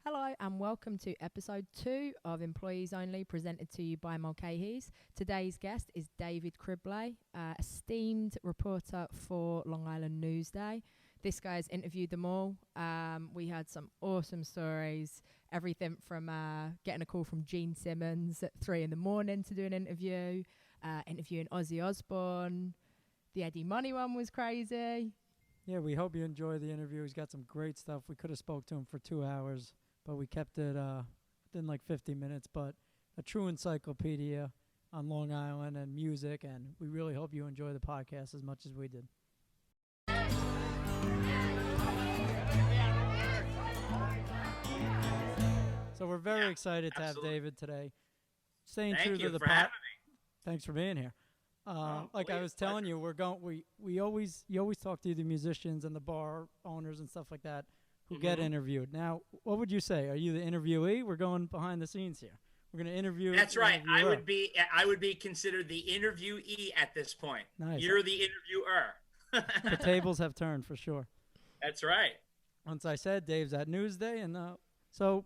Hello and welcome to episode 2 of Employees Only, presented to you by Mulcahy's. Today's guest is David Criblez, esteemed reporter for Long Island Newsday. This guy has interviewed them all. We had some awesome stories, everything from getting a call from Simmons at 3 a.m. to do an interview, interviewing Ozzy Osbourne. The Eddie Money one was crazy. Yeah, we hope you enjoy the interview. He's got some great stuff. We could have spoke to him for 2 hours, but we kept it within like 50 minutes. But a true encyclopedia on Long Island and music, and we really hope you enjoy the podcast as much as we did. So we're very excited to have David today. Staying true to the pot. Thanks for being here. Like I was telling you, you always talk to the musicians and the bar owners and stuff like that who get interviewed. Now, what would you say? Are you the interviewee? We're going behind the scenes here. We're going to interview. That's right. I would be considered the interviewee at this point. Nice. You're the interviewer. The tables have turned for sure. That's right. Once I said Dave's at Newsday, and so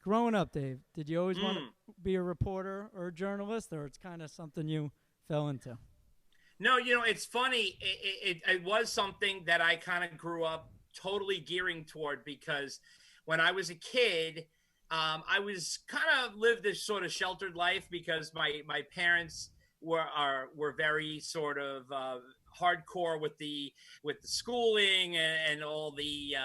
growing up, Dave, did you always want to be a reporter or a journalist, or it's kind of something you fell into? No, it's funny. It was something that I kind of grew up totally gearing toward, because when I was a kid, I was kind of lived this sort of sheltered life because my parents were very sort of hardcore with the schooling and all the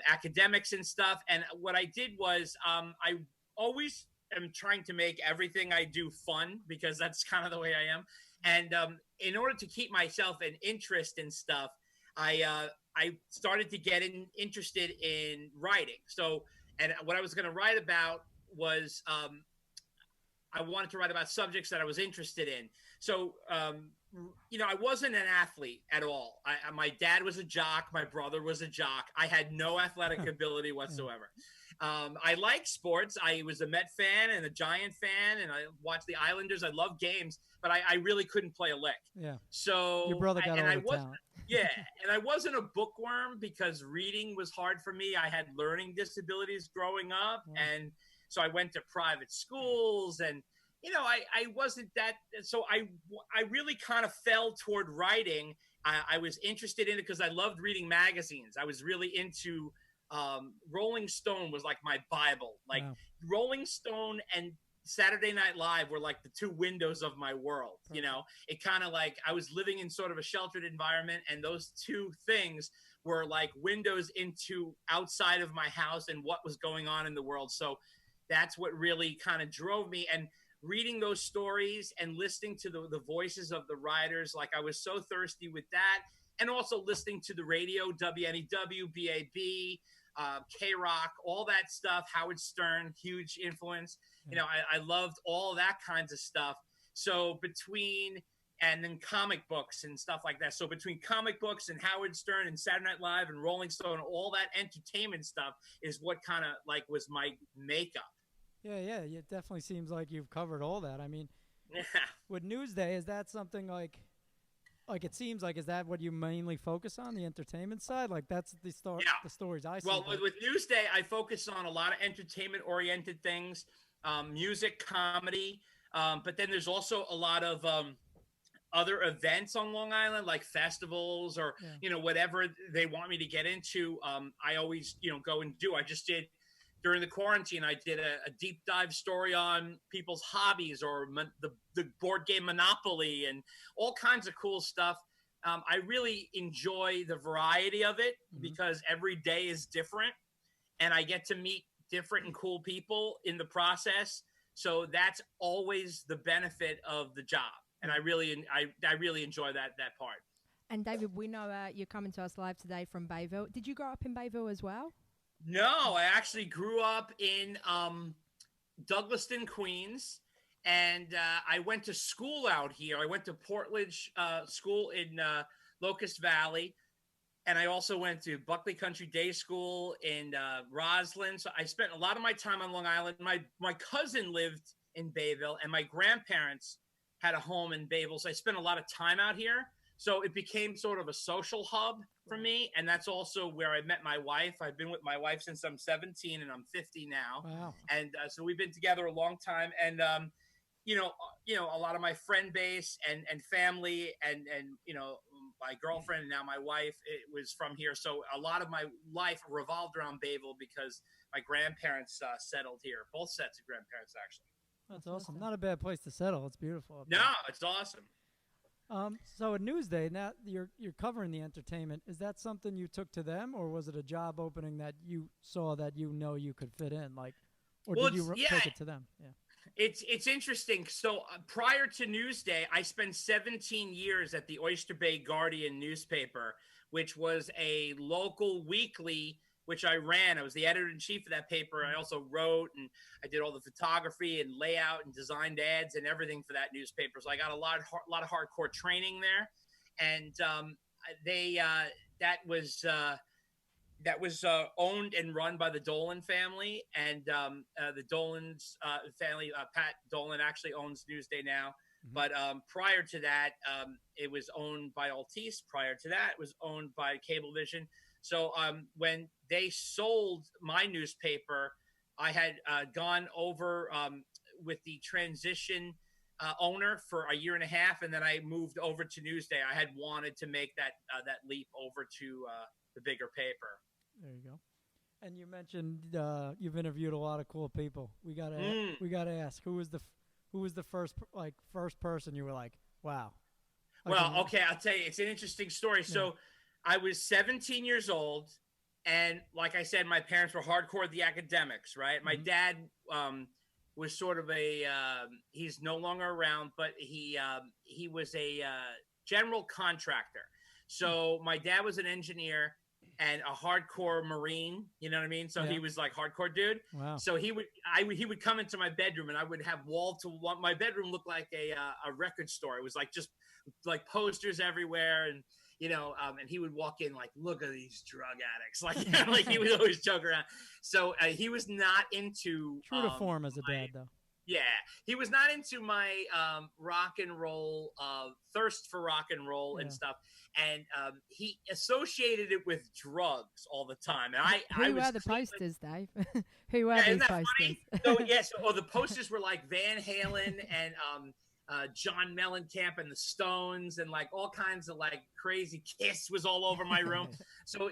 academics and stuff. And what I did was I always am trying to make everything I do fun, because that's kind of the way I am. And in order to keep myself an interest in stuff, I started to get interested in writing. So, and what I was going to write about was I wanted to write about subjects that I was interested in. So, I wasn't an athlete at all. My dad was a jock. My brother was a jock. I had no athletic ability whatsoever. I like sports. I was a Met fan and a Giant fan, and I watched the Islanders. I love games, but I really couldn't play a lick. Yeah. So your brother got all the talent. Yeah, and I wasn't a bookworm because reading was hard for me. I had learning disabilities growing up, and so I went to private schools, and I wasn't that. So I really kind of fell toward writing. I was interested in it because I loved reading magazines. I was really into Rolling Stone was like my Bible. Like Rolling Stone and Saturday Night Live were like the two windows of my world. It kind of like I was living in sort of a sheltered environment, and those two things were like windows into outside of my house and what was going on in the world. So that's what really kind of drove me. And reading those stories and listening to the voices of the writers, like I was so thirsty with that. And also listening to the radio, WNEW, BAB, K-Rock, all that stuff, Howard Stern, huge influence. I loved all that kinds of stuff. So and then comic books and stuff like that. So between comic books and Howard Stern and Saturday Night Live and Rolling Stone, all that entertainment stuff is what kind of like was my makeup. Yeah, it definitely seems like you've covered all that. I mean, with Newsday, is that something like it seems like, is that what you mainly focus on, the entertainment side? Like that's the stories I see. Well, with Newsday, I focus on a lot of entertainment-oriented things, music, comedy, but then there's also a lot of other events on Long Island, like festivals or, whatever they want me to get into. I always, go and do. I just did, during the quarantine, I did a deep dive story on people's hobbies or the board game Monopoly and all kinds of cool stuff. I really enjoy the variety of it because every day is different, and I get to meet different and cool people in the process. So that's always the benefit of the job, and I really enjoy that part. And David, we know you're coming to us live today from Bayville. Did you grow up in Bayville as well? No, I actually grew up in Douglaston, Queens, and I went to school out here. I went to Portledge School in Locust Valley, and I also went to Buckley Country Day School in Roslyn. So I spent a lot of my time on Long Island. My cousin lived in Bayville, and my grandparents had a home in Bayville, so I spent a lot of time out here. So it became sort of a social hub for me. And that's also where I met my wife. I've been with my wife since I'm 17 and I'm 50 now. Wow. And so we've been together a long time. And, a lot of my friend base and family and, my girlfriend and now my wife, it was from here. So a lot of my life revolved around Bayville because my grandparents settled here. Both sets of grandparents, actually. That's awesome. Not a bad place to settle. It's beautiful. No, it's awesome. So at Newsday, now you're covering the entertainment. Is that something you took to them, or was it a job opening that you saw that you could fit in, did you take it to them? Yeah. It's interesting. So prior to Newsday, I spent 17 years at the Oyster Bay Guardian newspaper, which was a local weekly, which I ran. I was the editor-in-chief of that paper. I also wrote, and I did all the photography and layout and designed ads and everything for that newspaper. So I got a lot of hardcore training there. And that was owned and run by the Dolan family. And the Dolan's family, Pat Dolan actually owns Newsday now. Mm-hmm. But prior to that, it was owned by Altice. Prior to that, it was owned by Cablevision. So when they sold my newspaper, I had gone over with the transition owner for a year and a half, and then I moved over to Newsday. I had wanted to make that leap over to the bigger paper. There you go. And you mentioned you've interviewed a lot of cool people. We gotta ask, who was the first person you were like, wow? Well, okay, I'll tell you, it's an interesting story. Yeah. So I was 17 years old, and like I said, my parents were hardcore at the academics, right? Mm-hmm. My dad was sort of he's no longer around, but he was a general contractor. So my dad was an engineer and a hardcore Marine, you know what I mean? So he was like hardcore dude. Wow. So he would come into my bedroom, and I would have wall to wall. My bedroom looked like a record store. It was like just like posters everywhere, and and he would walk in like, look at these drug addicts. Like, like he would always joke around. So he was not into true to form as a dad, though. Yeah, he was not into my rock and roll, thirst for rock and roll and stuff. And he associated it with drugs all the time. And Who were the posters, Dave? Who were these posters? So the posters were like Van Halen and John Mellencamp and the Stones, and like all kinds of like crazy. Kiss was all over my room. So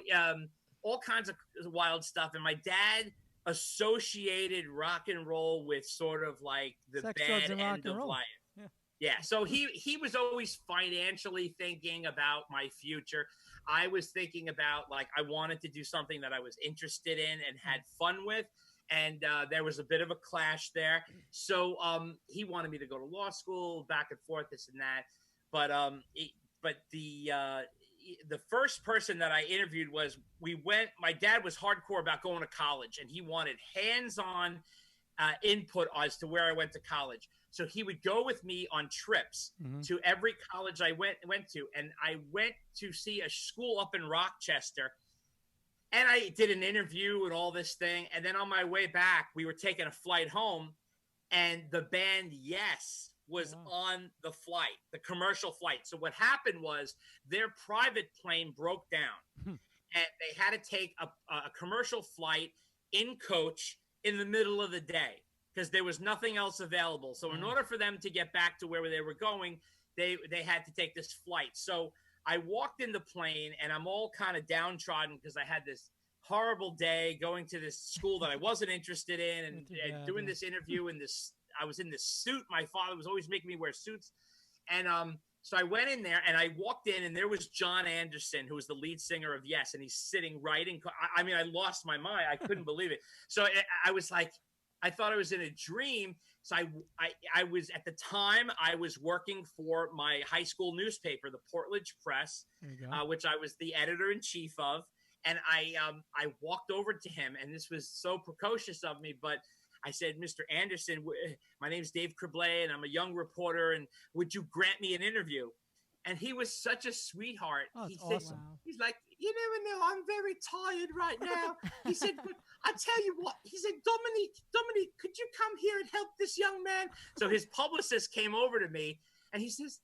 all kinds of wild stuff. And my dad associated rock and roll with sort of like the sex, bad end of life. Yeah. So he was always financially thinking about my future. I was thinking about like I wanted to do something that I was interested in and had fun with. And there was a bit of a clash there. So he wanted me to go to law school, back and forth, this and that. But the first person that I interviewed my dad was hardcore about going to college, and he wanted hands-on input as to where I went to college. So he would go with me on trips to every college I went to. And I went to see a school up in Rochester, and I did an interview and all this thing. And then on my way back, we were taking a flight home, and the band Yes was on the flight, the commercial flight. So what happened was their private plane broke down, and they had to take a commercial flight in coach in the middle of the day because there was nothing else available. So in order for them to get back to where they were going, they had to take this flight. So I walked in the plane, and I'm all kind of downtrodden because I had this horrible day going to this school that I wasn't interested in, and doing this interview in this. I was in this suit. My father was always making me wear suits. And so I went in there, and I walked in, and there was John Anderson, who was the lead singer of Yes, and he's sitting writing. I mean, I lost my mind. I couldn't believe it. So I was like, I thought I was in a dream. So I was, at the time, I was working for my high school newspaper, the Portledge Press, which I was the editor-in-chief of. And I walked over to him, and this was so precocious of me, but I said, Mr. Anderson, my name's Dave Criblez, and I'm a young reporter, and would you grant me an interview? And he was such a sweetheart. He said, awesome. He's like, you never know, I'm very tired right now. He said, but I tell you what, he said, Dominique, could you come here and help this young man? So his publicist came over to me, and he says,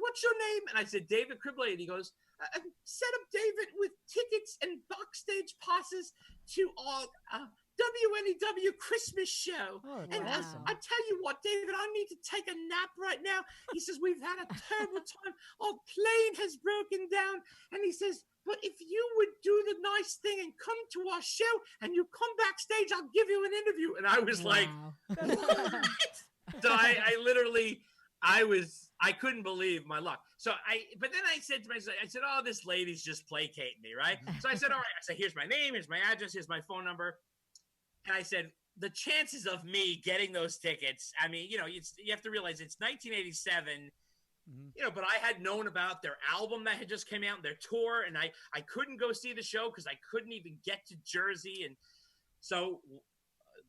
what's your name? And I said, David Criblez. And he goes, set up David with tickets and backstage passes to our WNEW Christmas show. Oh, and awesome. I tell you what, David, I need to take a nap right now. He says, we've had a terrible time. Our plane has broken down. And he says, but if you would do the nice thing and come to our show and you come backstage, I'll give you an interview. And I was like, what? So I literally, I couldn't believe my luck. But then I said to myself, oh, this lady's just placating me, right? So I said, all right. I said, here's my name, here's my address, here's my phone number. And I said, the chances of me getting those tickets, I mean, you have to realize it's 1987, but I had known about their album that had just came out, their tour, and I couldn't go see the show because I couldn't even get to Jersey. And so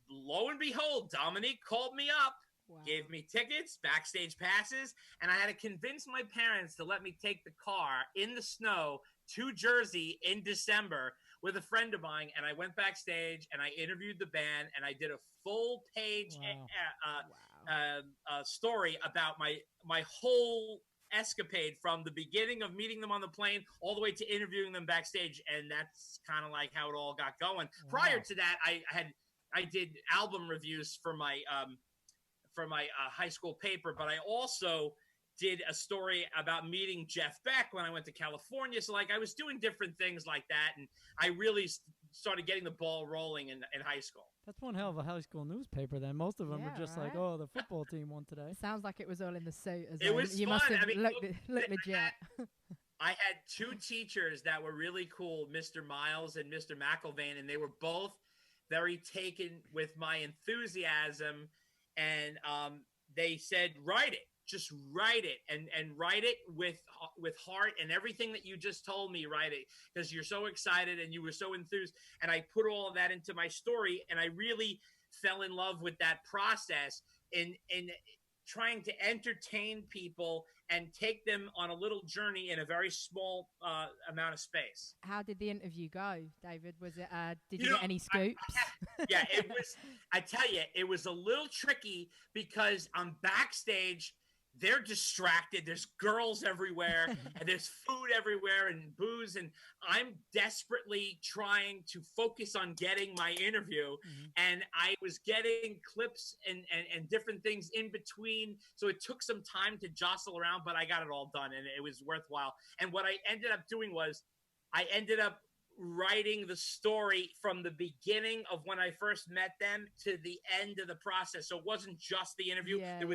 lo and behold, Dominique called me up. Wow. Gave me tickets, backstage passes, and I had to convince my parents to let me take the car in the snow to Jersey in December with a friend of mine. And I went backstage and I interviewed the band and I did a full page story about my whole escapade from the beginning of meeting them on the plane all the way to interviewing them backstage. And that's kind of like how it all got going. Wow. Prior to that, I did album reviews for my high school paper, but I also did a story about meeting Jeff Beck when I went to California. So I was doing different things like that. And I really started getting the ball rolling in high school. That's one hell of a high school newspaper then. Most of them were just like, oh, the football team won today. Sounds like it was all in the suit as well. It was you fun. Must have looked legit. I had two teachers that were really cool, Mr. Miles and Mr. McIlvain, and they were both very taken with my enthusiasm. And they said, write it. Just write it and write it with heart, and everything that you just told me, write it because you're so excited and you were so enthused. And I put all of that into my story, and I really fell in love with that process in trying to entertain people and take them on a little journey in a very small amount of space. How did the interview go, David? Was it? Did you get any scoops? Yeah, it was. I tell you, it was a little tricky because I'm backstage. They're distracted. There's girls everywhere, and there's food everywhere and booze. And I'm desperately trying to focus on getting my interview. And I was getting clips and different things in between. So it took some time to jostle around, but I got it all done, and it was worthwhile. And what I ended up doing was I ended up writing the story from the beginning of when I first met them to the end of the process. So it wasn't just the interview. There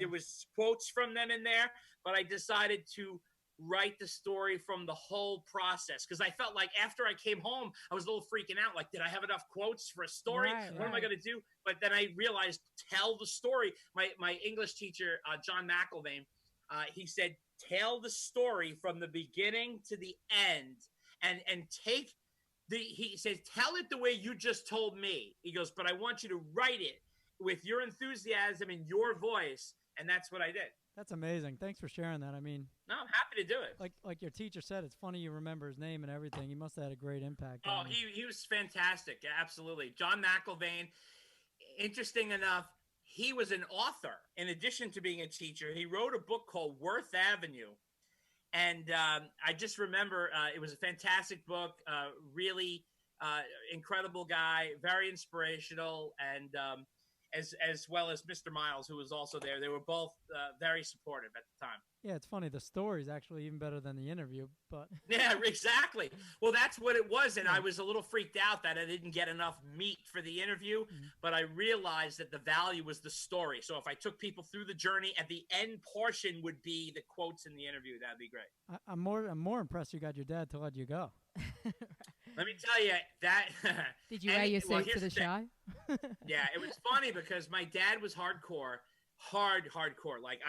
was quotes from them in there, but I decided to write the story from the whole process because I felt like after I came home, I was a little freaking out. Like, did I have enough quotes for a story? What am I going to do? But then I realized, tell the story. My English teacher, John McIlvain, he said, tell the story from the beginning to the end. And take he says, tell it the way you just told me. He goes, but I want you to write it with your enthusiasm and your voice. And that's what I did. That's amazing. Thanks for sharing that. I mean, no, I'm happy to do it. Like your teacher said, it's funny you remember his name and everything. He must have had a great impact. Oh, he was fantastic. Absolutely. John McIlvain, interesting enough, he was an author. In addition to being a teacher, he wrote a book called Worth Avenue. And I just remember it was a fantastic book, really incredible guy, very inspirational, and as well as Mr. Miles, who was also there. They were both very supportive at the time. Yeah, it's funny. The story's actually even better than the interview. But yeah, exactly. Well, that's what it was, and I was a little freaked out that I didn't get enough meat for the interview, but I realized that the value was the story. So if I took people through the journey, at the end portion would be the quotes in the interview. That'd be great. I'm more impressed you got your dad to let you go. Let me tell you that. Did you wear your suit to the show? Yeah, it was funny because my dad was hardcore. Like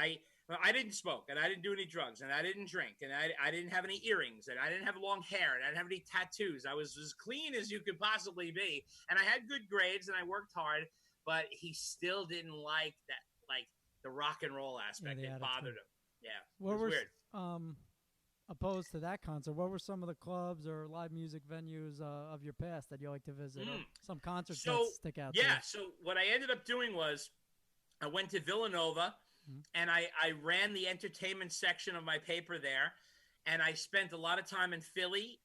I didn't smoke, and I didn't do any drugs, and I didn't drink, and I didn't have any earrings, and I didn't have long hair, and I didn't have any tattoos. I was as clean as you could possibly be, and I had good grades, and I worked hard, but he still didn't like that, like the rock and roll aspect. It bothered him. Yeah, it was weird. Opposed to that concert, what were some of the clubs or live music venues of your past that you like to visit? Or some concerts that stick out to you? So what I ended up doing was I went to Villanova, and I ran the entertainment section of my paper there. And I spent a lot of time in Philly,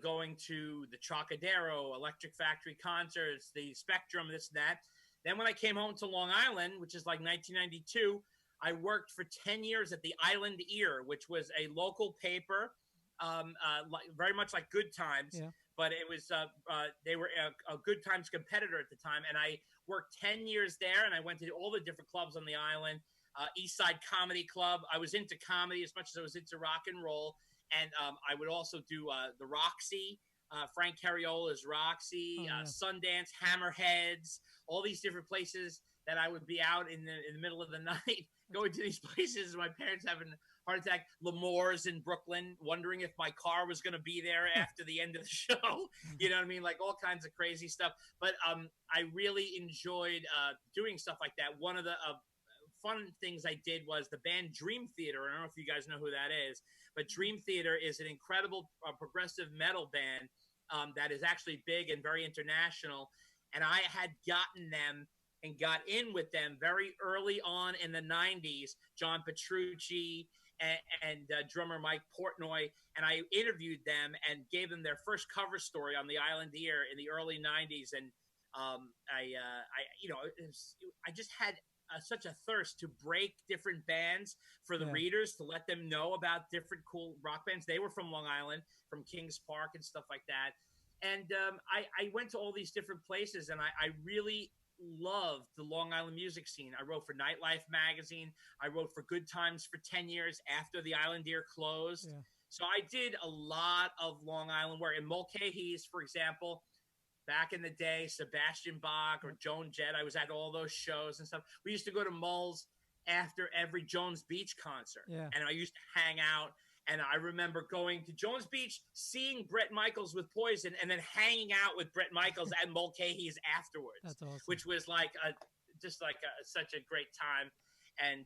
going to the Trocadero, Electric Factory concerts, the Spectrum, this and that. Then when I came home to Long Island, which is like 1992, I worked for 10 years at the Island Ear, which was a local paper, very much like Good Times, but it was they were a Good Times competitor at the time. And I worked 10 years there, and I went to all the different clubs on the island. East Side Comedy Club. I was into comedy as much as I was into rock and roll. And I would also do the Roxy, Frank Cariola's Roxy, Sundance, Hammerheads, all these different places that I would be out in the middle of the night going to these places. My parents having a heart attack. L'Amour's in Brooklyn, wondering if my car was going to be there after the end of the show. You know what I mean? Like all kinds of crazy stuff. But I really enjoyed doing stuff like that. One of the fun things I did was the band Dream Theater. I don't know if you guys know who that is, but Dream Theater is an incredible progressive metal band that is actually big and very international. And I had gotten them and got in with them very early on in the 90s, John Petrucci and drummer Mike Portnoy. And I interviewed them and gave them their first cover story on the Island Ear in the early 90s. And I just had such a thirst to break different bands for the readers, to let them know about different cool rock bands. They were from Long Island, from Kings Park and stuff like that. And I went to all these different places, and I really loved the Long Island music scene. I wrote for Nightlife magazine. I wrote for Good Times for 10 years after the Island Ear closed. Yeah. So I did a lot of Long Island work. In Mulcahy's, for example, back in the day, Sebastian Bach or Joan Jett, I was at all those shows and stuff. We used to go to Mulls after every Jones Beach concert. Yeah. And I used to hang out. And I remember going to Jones Beach, seeing Bret Michaels with Poison, and then hanging out with Bret Michaels at Mulcahy's afterwards. That's awesome. Which was like such a great time. And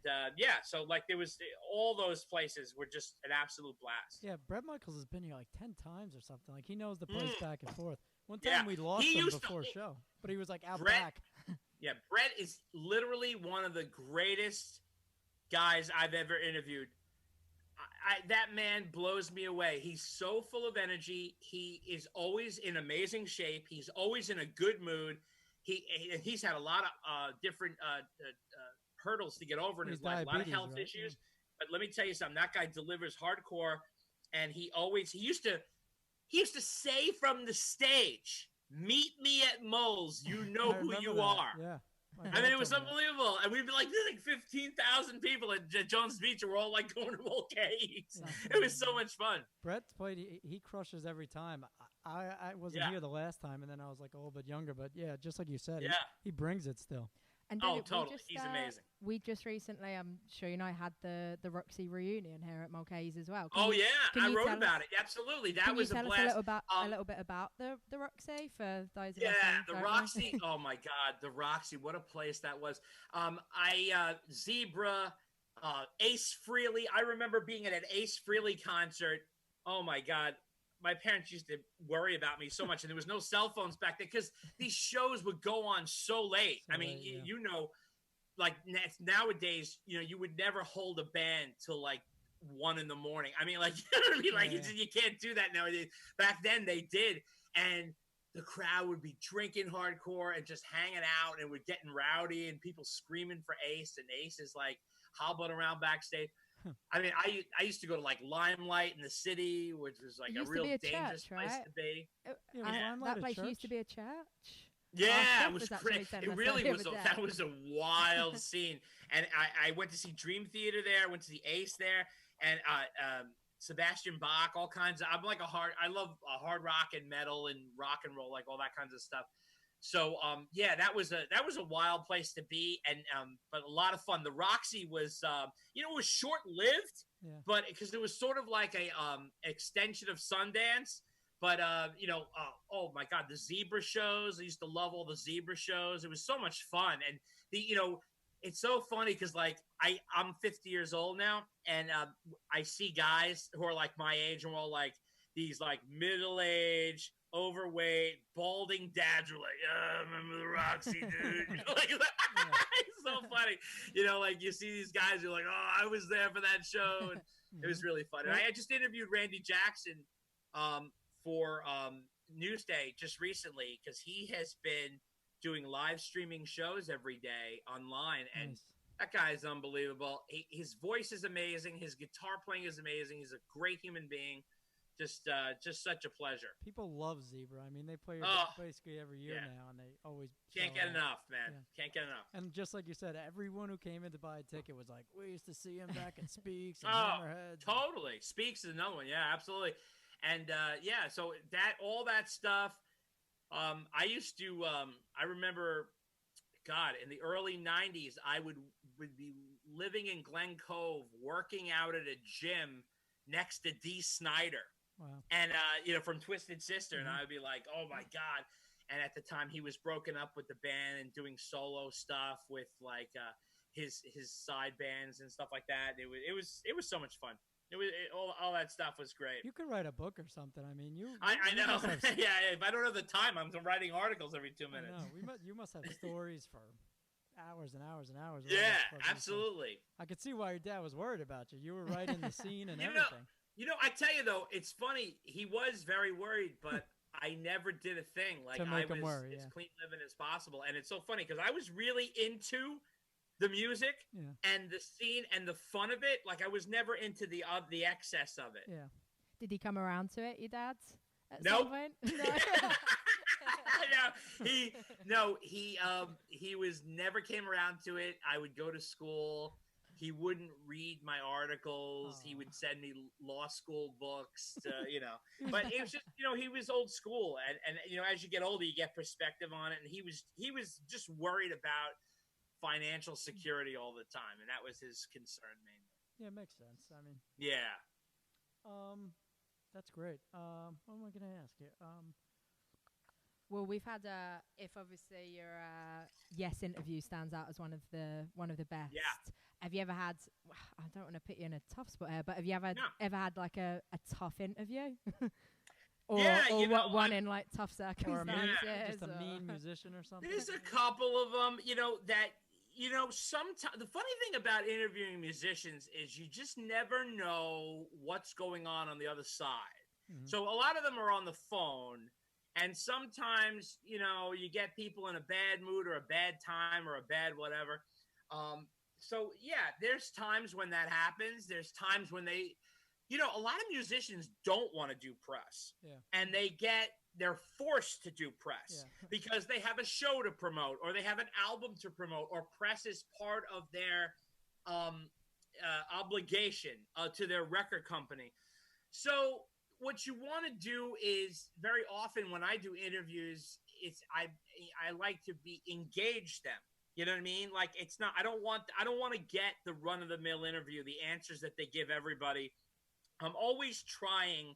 so like there was all those places were just an absolute blast. Yeah, Bret Michaels has been here like 10 times or something. Like he knows the place back and forth. One time we lost him before a show, but he was like out back. Yeah, Bret is literally one of the greatest guys I've ever interviewed. That man blows me away. He's so full of energy. He is always in amazing shape. He's always in a good mood. He's had a lot of different hurdles to get over in his life, a lot of health issues. But let me tell you something. That guy delivers hardcore, and he used to say from the stage, "Meet me at Moles. You know who you are." Yeah. I mean, it was unbelievable. And we'd be like, there's like 15,000 people at Jones Beach, and we're all like going to Mulcahy's. It was so much fun. Bret's played, he crushes every time. I wasn't here the last time, and then I was like a little bit younger. But yeah, just like you said, he brings it still. And David, totally. He's amazing. We just recently, I'm sure you know, had the Roxy reunion here at Mulcahy's as well. I wrote about it. Absolutely. That was a blast. Can you tell us a little bit about the Roxy for those of us who the Roxy. Oh, my God. The Roxy. What a place that was. Zebra, Ace Frehley. I remember being at an Ace Frehley concert. Oh, my God. My parents used to worry about me so much, and there was no cell phones back then because these shows would go on so late. You know, like nowadays, you would never hold a band till like 1 a.m. I mean, like, you know what I mean? Like, you can't do that nowadays. Back then, they did, and the crowd would be drinking hardcore and just hanging out, and we're getting rowdy, and people screaming for Ace, and Ace is like hobbling around backstage. I mean, I used to go to like Limelight in the city, which was like a real dangerous place to be. That place used to be a church. Yeah, it was crazy. It really was. That was a wild scene. And I went to see Dream Theater there. I went to see Ace there, and Sebastian Bach, all kinds of. I love hard rock and metal and rock and roll, like all that kinds of stuff. So that was a wild place to be, and but a lot of fun. The Roxy was it was short lived, but because it was sort of like a extension of Sundance. But oh my God, the Zebra shows! I used to love all the Zebra shows. It was so much fun, and it's so funny because like I'm 50 years old now, and I see guys who are like my age, and we're all like these like middle-aged overweight, balding dads were like, remember the Roxy, dude? Like, it's so funny. You know, like you see these guys, you're like, oh, I was there for that show. And it was really fun. And I just interviewed Randy Jackson for Newsday just recently because he has been doing live streaming shows every day online. And that guy is unbelievable. His voice is amazing. His guitar playing is amazing. He's a great human being. Just such a pleasure. People love Zebra. I mean, they play basically every year now, and they always can't get enough, man. Yeah. Can't get enough. And just like you said, everyone who came in to buy a ticket was like, "We used to see him back at Speaks and Hammerheads." Totally. Speaks is another one. Yeah, absolutely. And so all that stuff. I used to. I remember, God, in the early '90s, I would be living in Glen Cove, working out at a gym next to Dee Snider. Wow. And, from Twisted Sister, and I would be like, oh, my God. And at the time, he was broken up with the band and doing solo stuff with, like, his side bands and stuff like that. It was so much fun. All that stuff was great. You could write a book or something. I mean, I know. Yeah, if I don't have the time, I'm writing articles every 2 minutes. No, you must have stories for hours and hours and hours. Yeah, absolutely. I could see why your dad was worried about you. You were right in the scene and everything. I tell you though, it's funny. He was very worried, but I never did a thing. Like I was as clean living as possible. And it's so funny because I was really into the music and the scene and the fun of it. Like I was never into the excess of it. Yeah. Did he come around to it, your dad? Nope. No. He was never came around to it. I would go to school. He wouldn't read my articles. He would send me law school books to, but it was just, he was old school. And as you get older, you get perspective on it. And he was just worried about financial security all the time. And that was his concern mainly. Yeah, it makes sense. I mean, yeah. That's great. What am I going to ask you? Well, we've had if obviously your Yes interview stands out as one of the best. Yeah. Have you ever had? I don't want to put you in a tough spot here, but have you ever had like a tough interview? One in like tough circumstances, just a mean musician or something. There's a couple of them, sometimes the funny thing about interviewing musicians is you just never know what's going on the other side. Mm-hmm. So a lot of them are on the phone. And sometimes, you get people in a bad mood or a bad time or a bad whatever. So, yeah, there's times when that happens. There's times when they, a lot of musicians don't want to do press. Yeah. And they're forced to do press because they have a show to promote or they have an album to promote or press is part of their obligation to their record company. So what you want to do is very often when I do interviews, I like to engage them. You know what I mean? Like I don't want to get the run of the mill interview, the answers that they give everybody. I'm always trying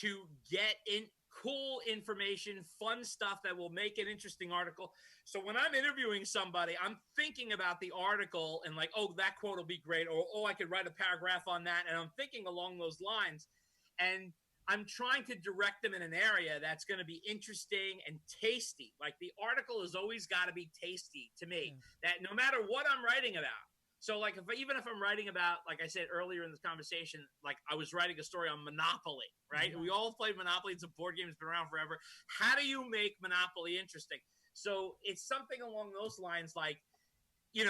to get in cool information, fun stuff that will make an interesting article. So when I'm interviewing somebody, I'm thinking about the article and like, oh, that quote will be great. Or I could write a paragraph on that. And I'm thinking along those lines. And I'm trying to direct them in an area that's going to be interesting and tasty. Like the article has always got to be tasty to me, that no matter what I'm writing about. So like even if I'm writing about, like I said earlier in this conversation, like I was writing a story on Monopoly, right? Mm-hmm. We all played Monopoly. It's a board game that's been around forever. How do you make Monopoly interesting? So it's something along those lines, like,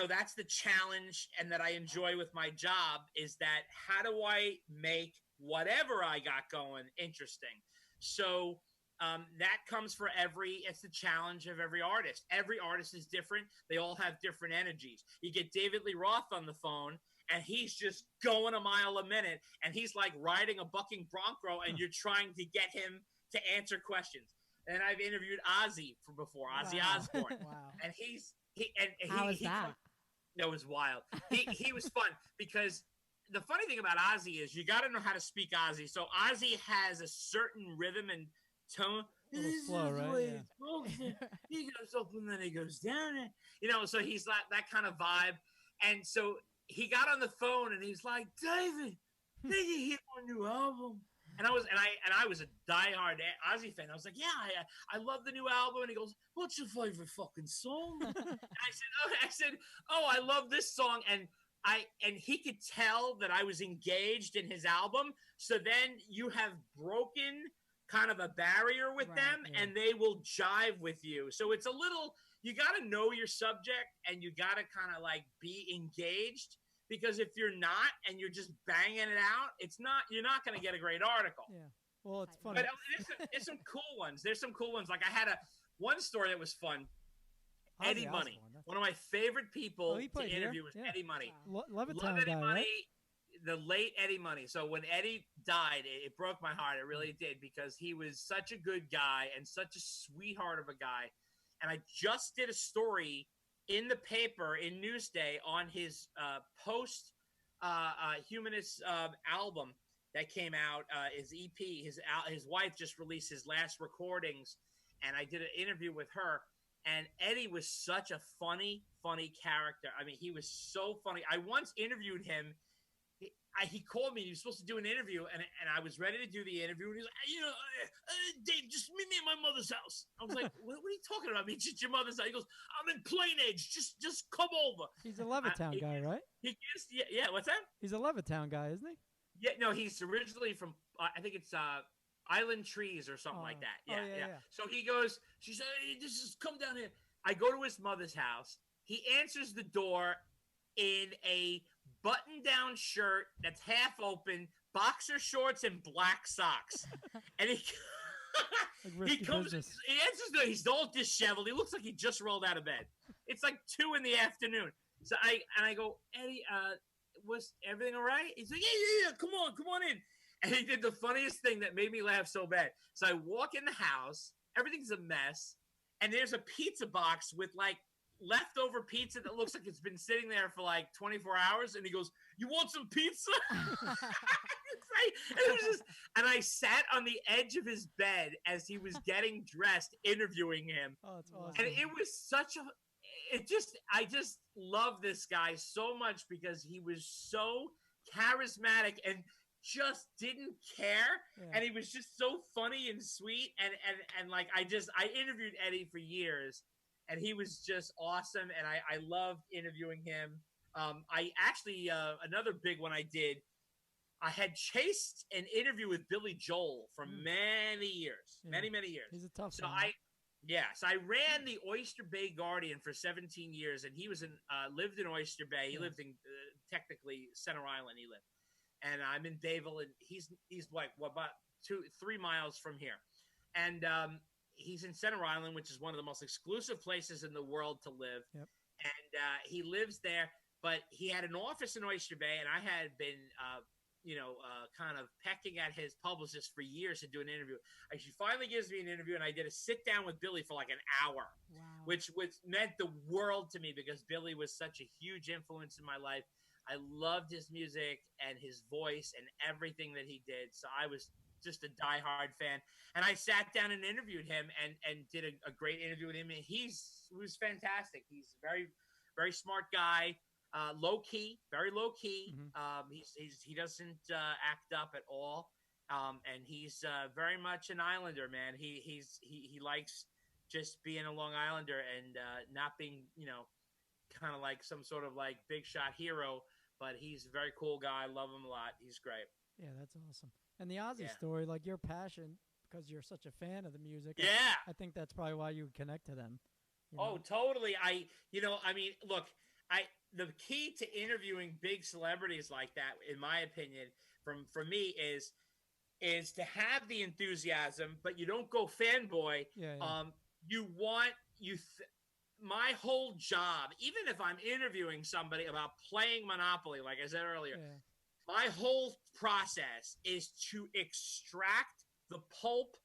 that's the challenge and that I enjoy with my job is that how do I make whatever I got going interesting? So that comes for it's the challenge of every artist. Every artist is different. They all have different energies. You get David Lee Roth on the phone and he's just going a mile a minute and he's like riding a bucking bronco and you're trying to get him to answer questions. And I've interviewed Ozzy before, Ozzy Osbourne. Wow. And how was that? That was wild. He was fun because the funny thing about Ozzy is you got to know how to speak Ozzy. So Ozzy has a certain rhythm and tone. A little slow, right? Yeah. He goes up and then he goes down. So he's like that kind of vibe. And so he got on the phone and he's like, David, did you hear my new album? I was a diehard Ozzy fan. I was like, yeah, I love the new album. And he goes, what's your favorite fucking song? And I said, oh, I love this song. And he could tell that I was engaged in his album. So then you have broken kind of a barrier with them, and they will jive with you. So it's a little, you got to know your subject, and you got to kind of like be engaged, because if you're not and you're just banging it out, you're not going to get a great article. Yeah. Well, it's funny. But there's some cool ones. There's some cool ones. Like I had one story that was fun. Eddie Money, one of my favorite people to interview was Eddie Money. Wow. Love Eddie guy, Money, right? the late Eddie Money. So when Eddie died, it broke my heart. It really did, because he was such a good guy and such a sweetheart of a guy. And I just did a story in the paper in Newsday on his post-humanist album that came out, his EP. His wife just released his last recordings, and I did an interview with her. And Eddie was such a funny character. I mean, he was so funny. I once interviewed him. He called me. He was supposed to do an interview, and I was ready to do the interview. And he was like, Dave, just meet me at my mother's house. I was like, what are you talking about? Meet you at your mother's house. He goes, I'm in Plain Edge. Just come over. He's a Levittown guy, right? Yeah. What's that? He's a Levittown guy, isn't he? Yeah. No, he's originally from. I think it's Island Trees or something like that. Yeah. So he goes. She said, hey, just come down here. I go to his mother's house. He answers the door in a button-down shirt that's half open, boxer shorts, and black socks. And he comes. Business. He answers the door. He's all disheveled. He looks like he just rolled out of bed. It's like 2 p.m. So I go, Eddie, was everything all right? He's like, yeah. Come on in. And he did the funniest thing that made me laugh so bad. So I walk in the house. Everything's a mess. And there's a pizza box with like leftover pizza that looks like it's been sitting there for like 24 hours. And he goes, you want some pizza? And I sat on the edge of his bed as he was getting dressed, interviewing him. Oh, that's awesome. And it was I just love this guy so much, because he was so charismatic and just didn't care. And he was just so funny and sweet. And like, I interviewed Eddie for years, and he was just awesome. And I loved interviewing him. I actually, another big one I did, I had chased an interview with Billy Joel for many years, many years. He's a tough so one. So I ran the Oyster Bay Guardian for 17 years, and he was lived in Oyster Bay. He lived in technically Center Island. He lived, and I'm in Bayville, and he's like about 2-3 miles from here, and he's in Center Island, which is one of the most exclusive places in the world to live. Yep. And he lives there, but he had an office in Oyster Bay, and I had been kind of pecking at his publicist for years to do an interview. She finally gives me an interview, and I did a sit down with Billy for like an hour, which meant the world to me, because Billy was such a huge influence in my life. I loved his music and his voice and everything that he did. So I was just a diehard fan. And I sat down and interviewed him and did a great interview with him. And he was fantastic. He's a very, very smart guy. Low key, very low key. Mm-hmm. He doesn't act up at all, and he's very much an Islander, man. He likes just being a Long Islander and not being kind of like some sort of like big shot hero. But he's a very cool guy. I love him a lot. He's great. Yeah, that's awesome. And the Ozzy story, like your passion, because you're such a fan of the music. Yeah, I think that's probably why you would connect to them. Oh, totally. Look. The key to interviewing big celebrities like that, in my opinion, for me, is to have the enthusiasm, but you don't go fanboy. My whole job, even if I'm interviewing somebody about playing Monopoly, like I said earlier, my whole process is to extract the pulp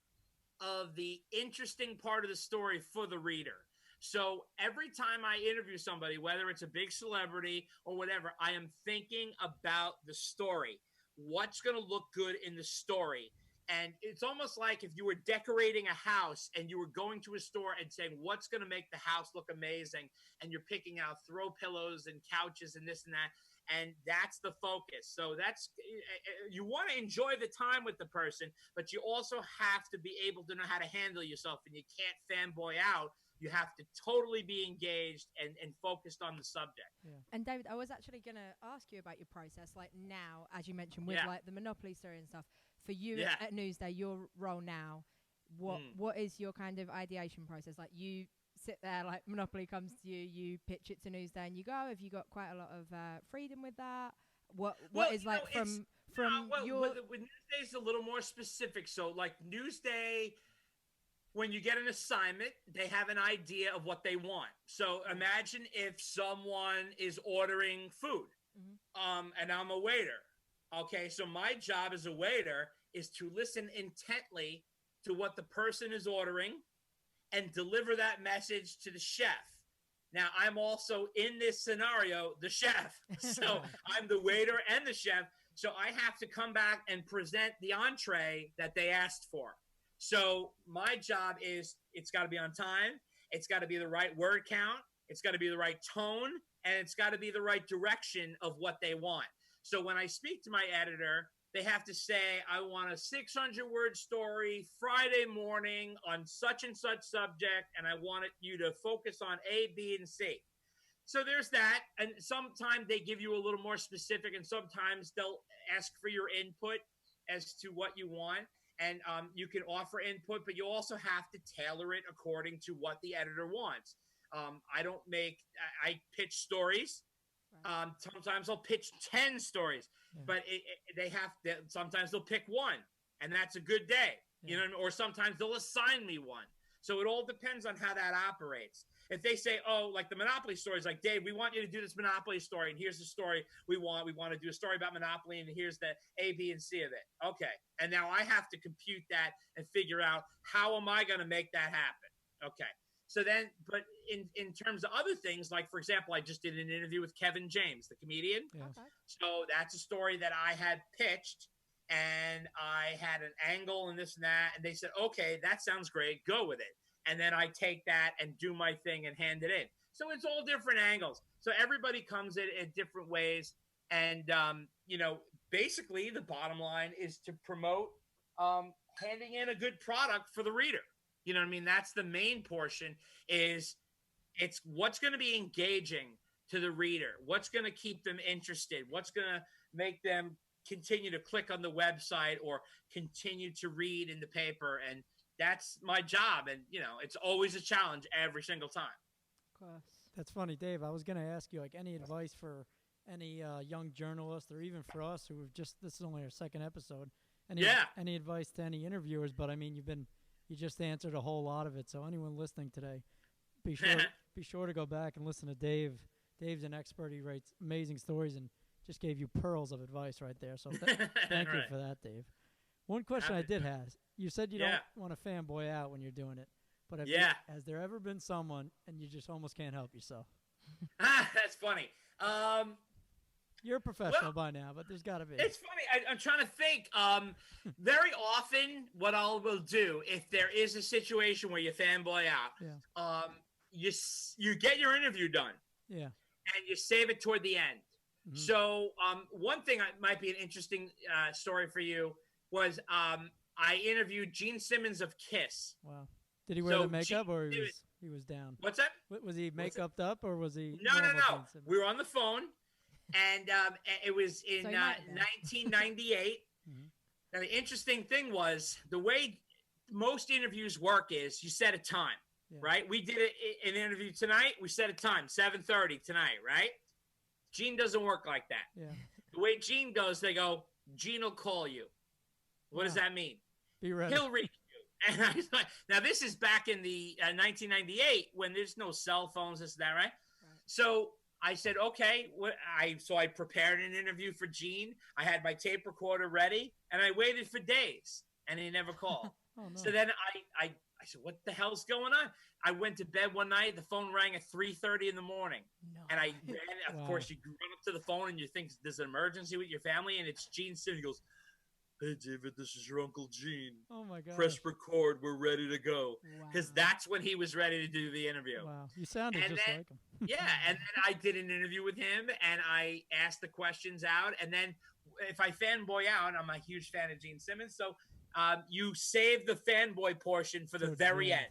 of the interesting part of the story for the reader. So every time I interview somebody, whether it's a big celebrity or whatever, I am thinking about the story. What's going to look good in the story? And it's almost like if you were decorating a house and you were going to a store and saying, what's going to make the house look amazing? And you're picking out throw pillows and couches and this and that. And that's the focus. So you want to enjoy the time with the person, but you also have to be able to know how to handle yourself, and you can't fanboy out. You have to totally be engaged and focused on the subject. Yeah. And David, I was actually going to ask you about your process, like now, as you mentioned, with like the Monopoly story and stuff. For you at Newsday, your role now, what is your kind of ideation process? Like you sit there, like Monopoly comes to you, you pitch it to Newsday, and you go. Have you got quite a lot of freedom with that? What is like from your? With Newsday, it's a little more specific. So like Newsday, when you get an assignment, they have an idea of what they want. So imagine if someone is ordering food, and I'm a waiter. Okay, so my job as a waiter is to listen intently to what the person is ordering and deliver that message to the chef. Now, I'm also in this scenario, the chef. So I'm the waiter and the chef. So I have to come back and present the entree that they asked for. So my job is it's got to be on time. It's got to be the right word count. It's got to be the right tone. And it's got to be the right direction of what they want. So when I speak to my editor, they have to say, I want a 600-word story Friday morning on such and such subject, and I want you to focus on A, B, and C. So there's that. And sometimes they give you a little more specific, and sometimes they'll ask for your input as to what you want. And you can offer input, but you also have to tailor it according to what the editor wants. I pitch stories. Sometimes I'll pitch 10 stories, but sometimes they'll pick one, and that's a good day, or sometimes they'll assign me one. So it all depends on how that operates. If they say, like the Monopoly stories, like, Dave, we want you to do this Monopoly story, and here's the story we want to do a story about Monopoly, and here's the A, B, and C of it. Okay. And now I have to compute that and figure out how am I going to make that happen? Okay. So then, but in terms of other things, like, for example, I just did an interview with Kevin James, the comedian. Yeah. Okay. So that's a story that I had pitched, and I had an angle and this and that. And they said, okay, that sounds great. Go with it. And then I take that and do my thing and hand it in. So it's all different angles. So everybody comes in different ways. And, basically the bottom line is to promote handing in a good product for the reader. You know what I mean? That's the main portion it's what's going to be engaging to the reader. What's going to keep them interested? What's going to make them continue to click on the website or continue to read in the paper? And that's my job. And, it's always a challenge every single time. Of course. That's funny, Dave. I was going to ask you, like, any advice for any young journalist, or even for us who have this is only our second episode. Any advice to any interviewers? But I mean, you just answered a whole lot of it. So anyone listening today, be sure to go back and listen to Dave. Dave's an expert. He writes amazing stories and just gave you pearls of advice right there. So thank you for that, Dave. One question I did have. You said you don't want to fanboy out when you're doing it. But has there ever been someone and you just almost can't help yourself? That's funny. You're a professional by now, but there's got to be. It's funny. I'm trying to think. Very often, what I will do, if there is a situation where you fanboy out, you get your interview done. Yeah. And you save it toward the end. Mm-hmm. So one thing might be an interesting story for you was I interviewed Gene Simmons of Kiss. Wow. Did he wear the makeup or he was down? What's that? Was he make-upped up or was he? No. We were on the phone. And it was in 1998. Mm-hmm. Now, the interesting thing was the way most interviews work is you set a time, right? We did an interview tonight. We set a time, 7:30 tonight, right? Gene doesn't work like that. Yeah. The way Gene goes, they go, Gene will call you. What does that mean? Be ready. He'll reach you. And I was like, now, this is back in the 1998 when there's no cell phones, this and that, right? So I said, okay. So I prepared an interview for Gene. I had my tape recorder ready, and I waited for days, and he never called. Oh, no. So then I said, what the hell's going on? I went to bed one night. The phone rang at 3:30 in the morning. No. And I ran. Of course, you run up to the phone, and you think there's an emergency with your family, and it's Gene Simmons. He goes, "Hey, David, this is your Uncle Gene. Oh my God. Press record. We're ready to go." Wow. Because that's when he was ready to do the interview. Wow, you sounded And just then, like him. yeah, and then I did an interview with him, and I asked the questions out. And then if I fanboy out, I'm a huge fan of Gene Simmons, so you save the fanboy portion for the very end.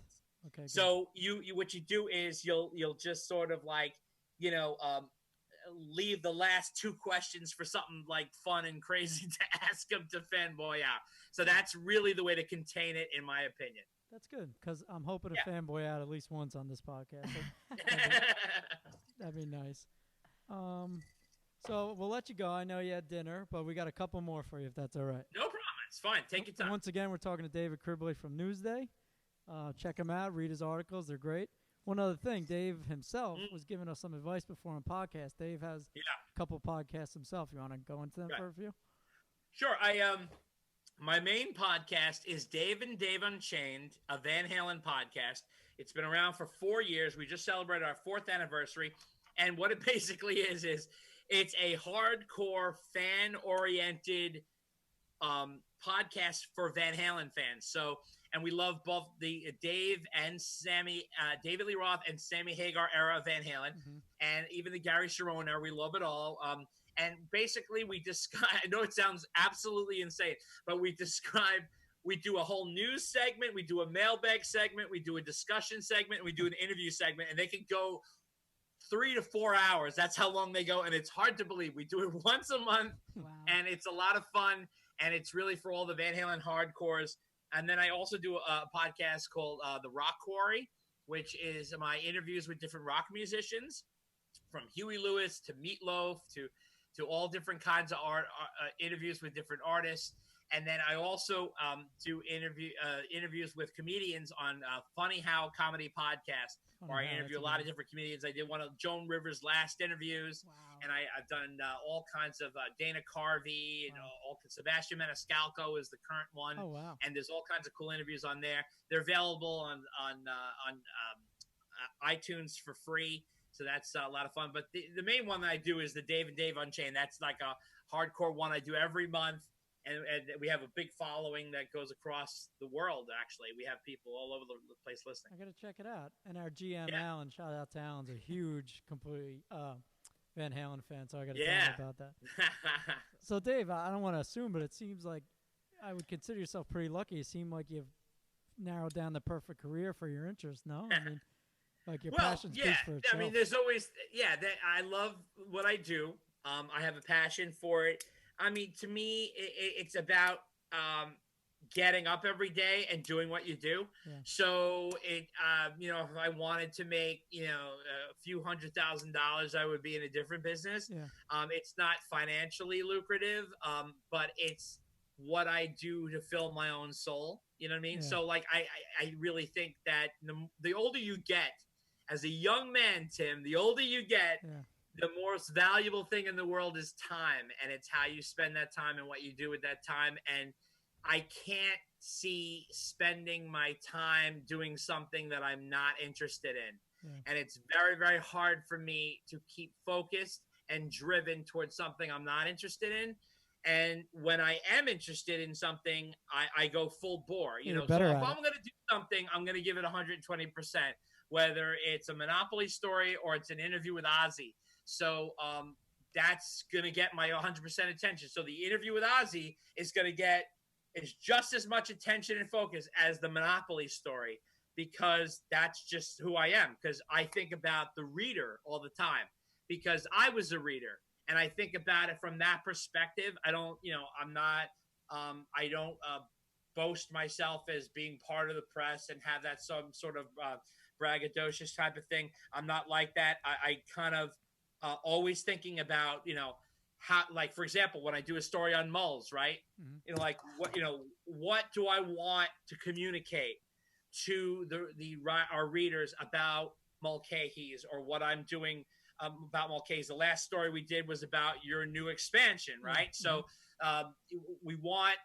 Okay. So you what you do is you'll just sort of like, you know, leave the last two questions for something like fun and crazy to ask them to fanboy out. So that's really the way to contain it, in my opinion. That's good, because I'm hoping to fanboy out at least once on this podcast. That'd be nice. So we'll let you go. I know you had dinner, but we got a couple more for you, if that's all right. No problem. It's fine. Take your time. Once again, we're talking to David Criblez from Newsday. Check him out. Read his articles. They're great. One other thing, Dave himself was giving us some advice before on podcast. Dave has a couple podcasts himself. You want to go into them for a few? Sure. My main podcast is Dave and Dave Unchained, a Van Halen podcast. It's been around for 4 years. We just celebrated our 4th anniversary. And what it basically is it's a hardcore, fan-oriented podcast for Van Halen fans. So, and we love both the David Lee Roth and Sammy Hagar era of Van Halen, and even the Gary Cherone era. We love it all. And basically, we describe. I know it sounds absolutely insane, but we do a whole news segment, we do a mailbag segment, we do a discussion segment, and we do an interview segment, and they can go 3 to 4 hours. That's how long they go, and it's hard to believe. We do it once a month, and it's a lot of fun, and it's really for all the Van Halen hardcores. And then I also do a podcast called The Rock Quarry, which is my interviews with different rock musicians, from Huey Lewis to Meatloaf to all different kinds of interviews with different artists. And then I also do interviews with comedians on Funny How Comedy Podcast, where I interview a lot of different comedians. I did one of Joan Rivers' last interviews, and I've done all kinds of Dana Carvey, and Sebastian Maniscalco is the current one. Oh, wow. And there's all kinds of cool interviews on there. They're available on iTunes for free. So that's a lot of fun. But the main one that I do is the Dave and Dave Unchained. That's like a hardcore one I do every month. And we have a big following that goes across the world, actually. We have people all over the place listening. I got to check it out. And our GM, Alan, shout out to Alan's a huge, completely Van Halen fan, so I got to tell him about that. So, Dave, I don't want to assume, but it seems like I would consider yourself pretty lucky. You seem like you've narrowed down the perfect career for your interests, no? I mean, like your passion speaks for itself. I mean, there's always, I love what I do. I have a passion for it. I mean, to me, it's about getting up every day and doing what you do. Yeah. So, if I wanted to make, a few $100,000, I would be in a different business. Yeah. It's not financially lucrative, but it's what I do to fill my own soul. You know what I mean? Yeah. So, like, I really think that the older you get, as a young man, Tim, the older you get, the most valuable thing in the world is time, and it's how you spend that time and what you do with that time. And I can't see spending my time doing something that I'm not interested in. Yeah. And it's very, very hard for me to keep focused and driven towards something I'm not interested in. And when I am interested in something, I go full bore. So if I'm going to do something, I'm going to give it 120%, whether it's a Monopoly story or it's an interview with Ozzy. So that's going to get my 100% attention. So the interview with Ozzy is going to get just as much attention and focus as the Monopoly story, because that's just who I am. Because I think about the reader all the time, because I was a reader, and I think about it from that perspective. I don't, I don't boast myself as being part of the press and have that some sort of braggadocious type of thing. I'm not like that. I kind of always thinking about, how, like, for example, when I do a story on Mulls, right? Mm-hmm. What do I want to communicate to our readers about Mulcahy's, or what I'm doing about Mulcahy's? The last story we did was about your new expansion, right? Mm-hmm. So we want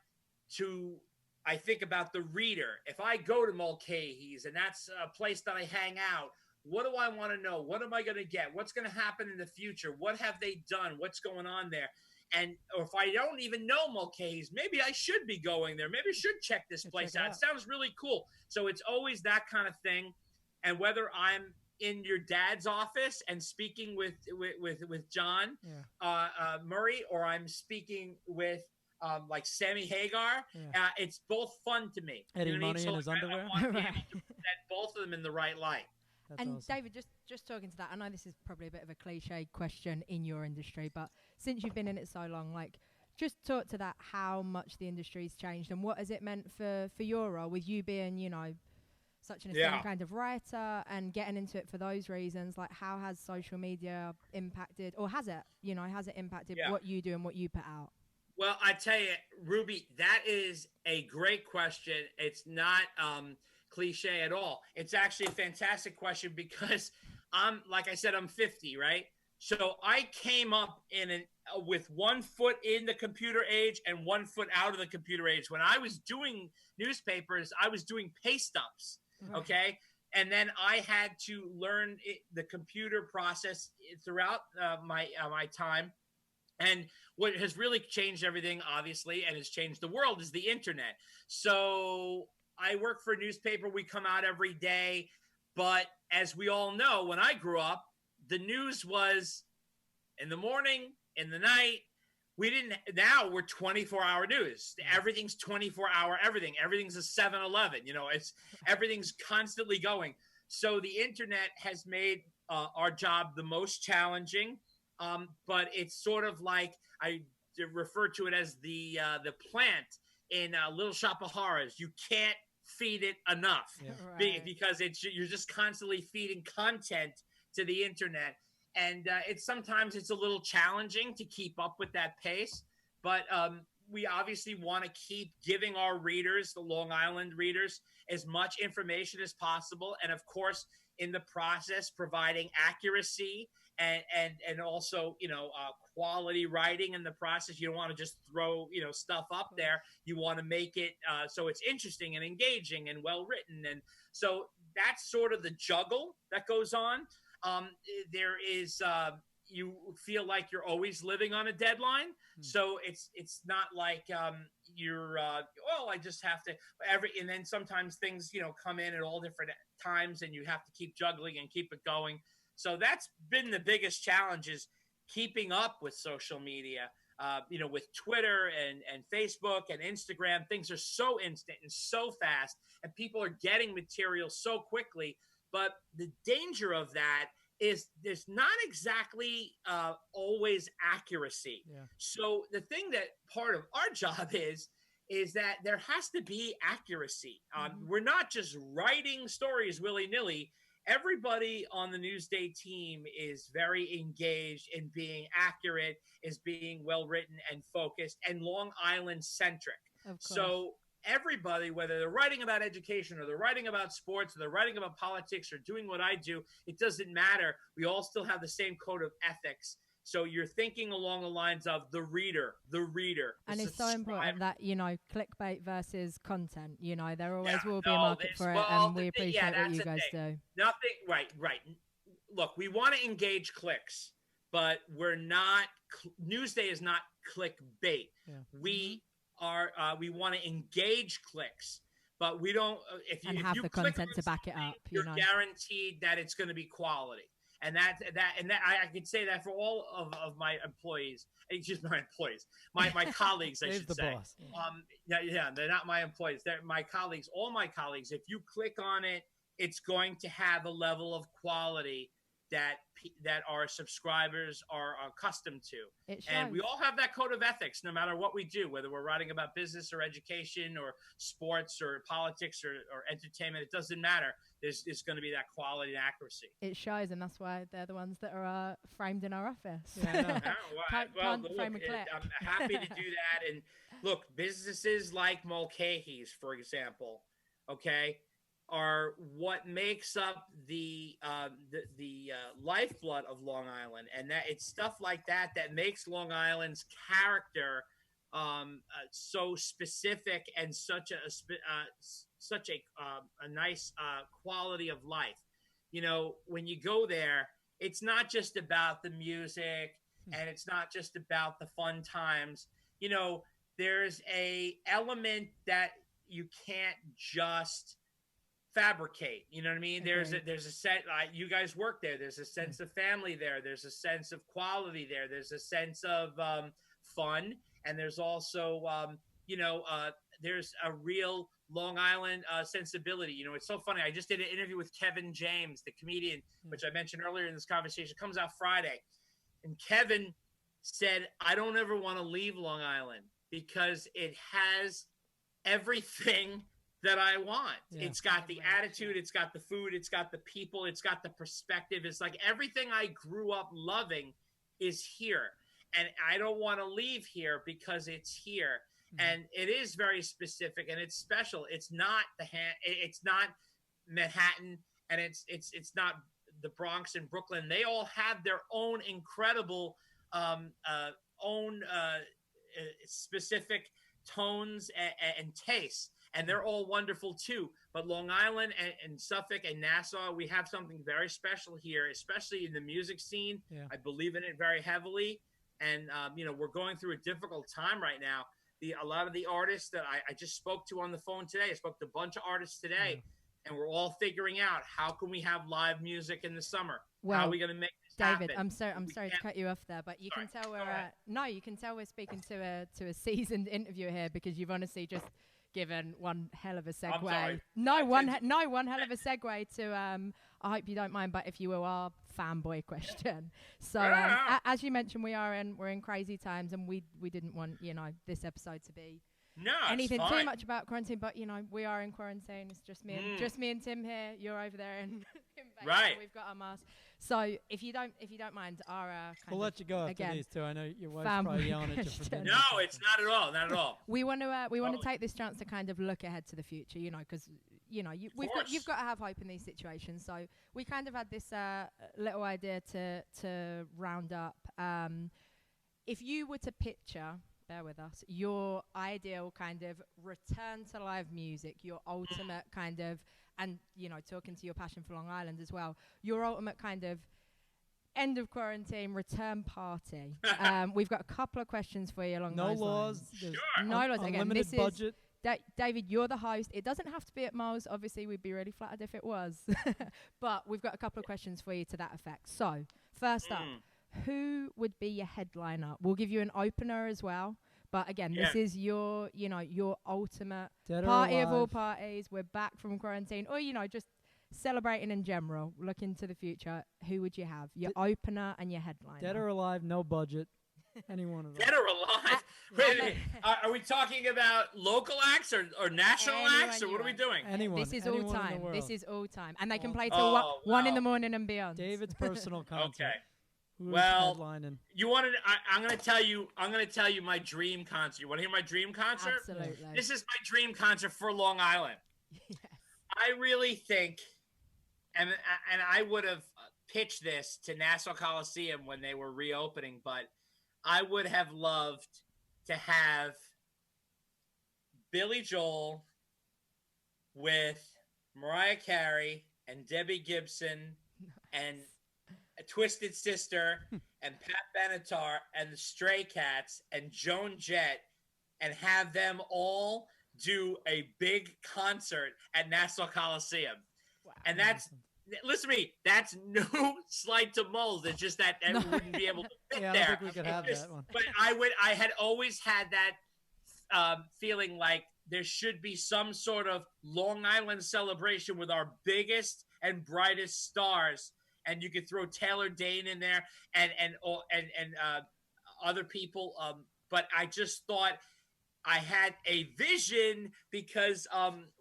to, I think about the reader. If I go to Mulcahy's and that's a place that I hang out, what do I want to know? What am I going to get? What's going to happen in the future? What have they done? What's going on there? or if I don't even know Mulcahy's, maybe I should be going there. Maybe I should check this place out. It sounds really cool. So it's always that kind of thing. And whether I'm in your dad's office and speaking with John Murray, or I'm speaking with like Sammy Hagar, it's both fun to me. Eddie Money in his underwear. I want to be able to present both of them in the right light. That's and awesome. David, just talking to that, I know this is probably a bit of a cliche question in your industry, but since you've been in it so long, like, just talk to that, how much the industry's changed and what has it meant for your role, with you being, you know, such an esteemed kind of writer and getting into it for those reasons. Like, how has social media impacted, or has it impacted what you do and what you put out? Well, I tell you, Ruby, that is a great question. It's not cliche at all. It's actually a fantastic question because like I said, I'm 50, right? So I came up with 1 foot in the computer age and 1 foot out of the computer age. When I was doing newspapers, I was doing pay stubs, okay? And then I had to learn the computer process throughout my time. And what has really changed everything, obviously, and has changed the world is the internet. So I work for a newspaper. We come out every day. But as we all know, when I grew up, the news was in the morning, in the night. Now we're 24-hour news. Everything's 24-hour everything. Everything's a 7-Eleven. You know, everything's constantly going. So the internet has made our job the most challenging. But it's sort of like, I refer to it as the plant in Little Shop of Horrors. You can't feed it enough because you're just constantly feeding content to the internet. And sometimes it's a little challenging to keep up with that pace. But we obviously want to keep giving our readers, the Long Island readers, as much information as possible. And of course, in the process, providing accuracy and also, you know, quality writing in the process. You don't want to just throw, you know, stuff up there. You want to make it so it's interesting and engaging and well written. And so that's sort of the juggle that goes on. There is you feel like you're always living on a deadline. So it's not like you're I just have to and then sometimes things, you know, come in at all different times and you have to keep juggling and keep it going. So that's been the biggest challenge, is keeping up with social media. You know, with Twitter and Facebook and Instagram, things are so instant and so fast, and people are getting material so quickly. But the danger of that is there's not exactly always accuracy. So the thing that part of our job is that there has to be accuracy. We're not just writing stories willy-nilly. Everybody on the Newsday team is very engaged in being accurate, is being well-written and focused and Long Island centric. So everybody, whether they're writing about education or they're writing about sports or they're writing about politics or doing what I do, it doesn't matter. We all still have the same code of ethics. So you're thinking along the lines of the reader. And it's so important that, you know, clickbait versus content, you know, there always will be a market for it, and we appreciate what you guys do. Right. Look, we want to engage clicks, but we're not, Newsday is not clickbait. We are, we want to engage clicks, but we don't, if you have the content to back it up, you're guaranteed that it's going to be quality. And that I could say that for all of my employees, just my employees, my colleagues, I should say. Boss. They're not my employees. They're my colleagues. All my colleagues. If you click on it, it's going to have a level of quality that our subscribers are accustomed to. And we all have that code of ethics, no matter what we do, whether we're writing about business or education or sports or politics or entertainment. It doesn't matter. There's going to be that quality and accuracy. It shows, and that's why they're the ones that are framed in our office. I'm happy to do that. And look, businesses like Mulcahy's, for example, are what makes up the lifeblood of Long Island, and that it's stuff like that makes Long Island's character so specific and such a nice quality of life. You know, when you go there, it's not just about the music and it's not just about the fun times. You know, there's a element that you can't just fabricate. You know what I mean? There's a set. You guys work there. There's a sense of family there. There's a sense of quality there. There's a sense of fun, and there's also there's a real Long Island sensibility. You know, it's so funny. I just did an interview with Kevin James, the comedian, which I mentioned earlier in this conversation. It comes out Friday, and Kevin said, "I don't ever want to leave Long Island because it has everything that I want. Yeah. It's got the attitude, it's got the food, it's got the people, it's got the perspective. It's like everything I grew up loving is here. And I don't want to leave here because it's here." And it is very specific and it's special. It's not it's not Manhattan, and it's not the Bronx and Brooklyn. They all have their own incredible specific tones and tastes, and they're all wonderful too. But Long Island and Suffolk and Nassau, we have something very special here, especially in the music scene. Yeah. I believe in it very heavily, and we're going through a difficult time right now. A lot of the artists that I just spoke to on the phone today, I spoke to a bunch of artists today, and we're all figuring out how can we have live music in the summer. Well, how are we going to make this David, happen? I'm sorry to cut you off there, but you can tell we're speaking to a seasoned interviewer here, because you've honestly just given one hell of a segue. One hell of a segue to I hope you don't mind, but if you will, our fanboy question. So as you mentioned, we're in crazy times, and we didn't want this episode to be anything too much about quarantine, but we are in quarantine. It's just me and Tim here. You're over there in right. We've got our masks. So if you don't mind, our we'll let you go after these two. I know your wife's probably yelling at you for dinner. No, it's not at all. Not at all. We want to take this chance to kind of look ahead to the future, because you've got to have hope in these situations. So we kind of had this little idea to round up. If you were to picture, bear with us, your ideal kind of return to live music, your ultimate kind of, and talking to your passion for Long Island as well, your ultimate kind of end of quarantine return party. We've got a couple of questions for you along those lines. Sure. No laws. Again, unlimited budget. David, you're the host. It doesn't have to be at Mo's. Obviously, we'd be really flattered if it was. But we've got a couple of questions for you to that effect. So, first up, who would be your headliner? We'll give you an opener as well. But again, this is your ultimate party of all parties. We're back from quarantine, or just celebrating in general. Looking to the future, who would you have? Your opener and your headliner. Dead or alive, no budget. Any one of them. Dead or alive? Wait, are we talking about local acts or national acts, or what are we doing? Anyone. This is all time. This is all time, and they can play till 1 in the morning and beyond. David's personal concert. Okay. Well, you wanted. I'm going to tell you. My dream concert. You want to hear my dream concert? Absolutely. This is my dream concert for Long Island. Yes. I really think, and I would have pitched this to Nassau Coliseum when they were reopening, but I would have loved to have Billy Joel with Mariah Carey and Debbie Gibson and a Twisted Sister and Pat Benatar and the Stray Cats and Joan Jett, and have them all do a big concert at Nassau Coliseum. Wow. And listen to me, that's no slight to Moles. It's just that we wouldn't be able to fit there. I don't think we could have that one. But I had always had that feeling like there should be some sort of Long Island celebration with our biggest and brightest stars. And you could throw Taylor Dane in there and other people. But I just thought I had a vision because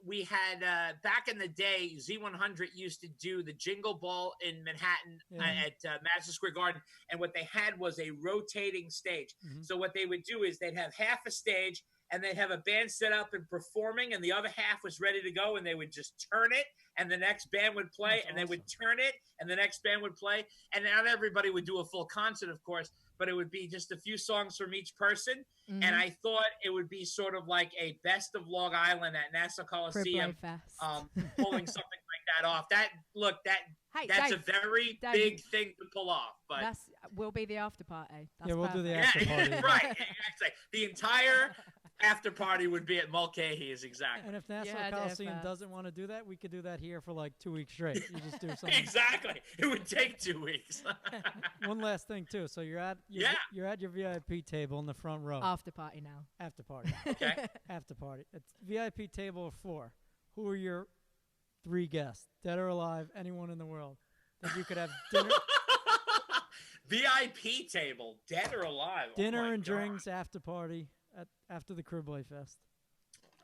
we had back in the day, Z100 used to do the Jingle Ball in Manhattan at Madison Square Garden. And what they had was a rotating stage. Mm-hmm. So what they would do is they'd have half a stage and they'd have a band set up and performing, and the other half was ready to go, and they would just turn it, and the next band would play, and they would turn it, and the next band would play. And not everybody would do a full concert, of course, but it would be just a few songs from each person. Mm-hmm. And I thought it would be sort of like a best of Long Island at Nassau Coliseum, pulling something like that off. That's Dave, a very big thing to pull off. But We'll be the after party. That's we'll do the perfect. after party. Right. Exactly. The entire after party would be at Mulcahy's, exactly. And if Nassau Yeah, Coliseum fast. doesn't want to do that, we could do that here for like 2 weeks straight. You just do something. Exactly. It would take 2 weeks. One last thing too. So you're at your VIP table in the front row. After party now. After party. Okay. After party. It's VIP table of 4. Who are your 3 guests, dead or alive, anyone in the world, that you could have dinner? VIP table, dead or alive. Dinner and drinks after party after the Criblez Fest.